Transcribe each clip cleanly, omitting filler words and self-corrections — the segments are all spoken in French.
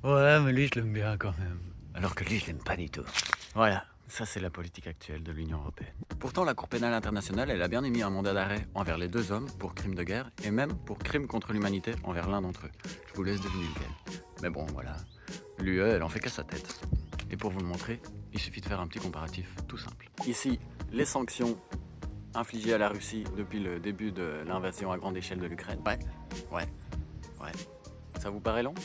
Ouais, mais lui, je l'aime bien quand même. Alors que lui, je l'aime pas du tout. Voilà, ça c'est la politique actuelle de l'Union européenne. Pourtant, la Cour pénale internationale, elle a bien émis un mandat d'arrêt envers les deux hommes pour crimes de guerre et même pour crimes contre l'humanité envers l'un d'entre eux. Je vous laisse deviner lequel. Mais bon, voilà. L'UE, elle en fait qu'à sa tête. Et pour vous le montrer, il suffit de faire un petit comparatif tout simple. Ici, les sanctions infligées à la Russie depuis le début de l'invasion à grande échelle de l'Ukraine. Ouais. Ça vous paraît long?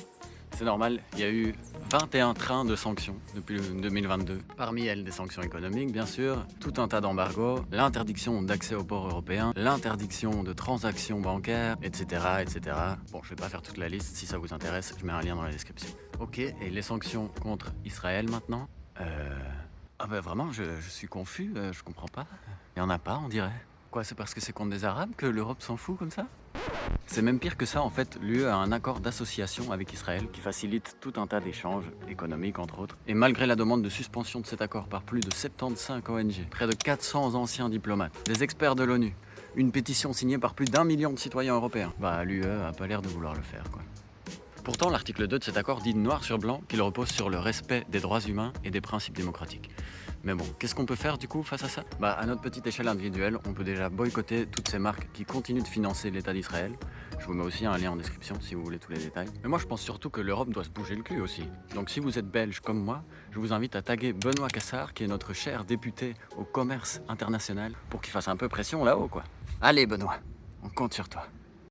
C'est normal, il y a eu 21 trains de sanctions depuis 2022. Parmi elles, des sanctions économiques, bien sûr, tout un tas d'embargos, l'interdiction d'accès aux ports européens, l'interdiction de transactions bancaires, etc. Bon, je vais pas faire toute la liste, si ça vous intéresse, je mets un lien dans la description. Ok, et les sanctions contre Israël maintenant Ah bah vraiment, je suis confus, je comprends pas. Il y en a pas, on dirait. Quoi, c'est parce que c'est contre des Arabes que l'Europe s'en fout comme ça? C'est même pire que ça, en fait, l'UE a un accord d'association avec Israël qui facilite tout un tas d'échanges économiques, entre autres. Et malgré la demande de suspension de cet accord par plus de 75 ONG, près de 400 anciens diplomates, des experts de l'ONU, une pétition signée par plus d'1 million de citoyens européens, bah l'UE a pas l'air de vouloir le faire, quoi. Pourtant, l'article 2 de cet accord dit noir sur blanc qu'il repose sur le respect des droits humains et des principes démocratiques. Mais bon, qu'est-ce qu'on peut faire du coup face à ça? Bah, à notre petite échelle individuelle, on peut déjà boycotter toutes ces marques qui continuent de financer l'État d'Israël. Je vous mets aussi un lien en description si vous voulez tous les détails. Mais moi, je pense surtout que l'Europe doit se bouger le cul aussi. Donc si vous êtes belge comme moi, je vous invite à taguer Benoît Cassard, qui est notre cher député au commerce international, pour qu'il fasse un peu pression là-haut, quoi. Allez, Benoît, on compte sur toi.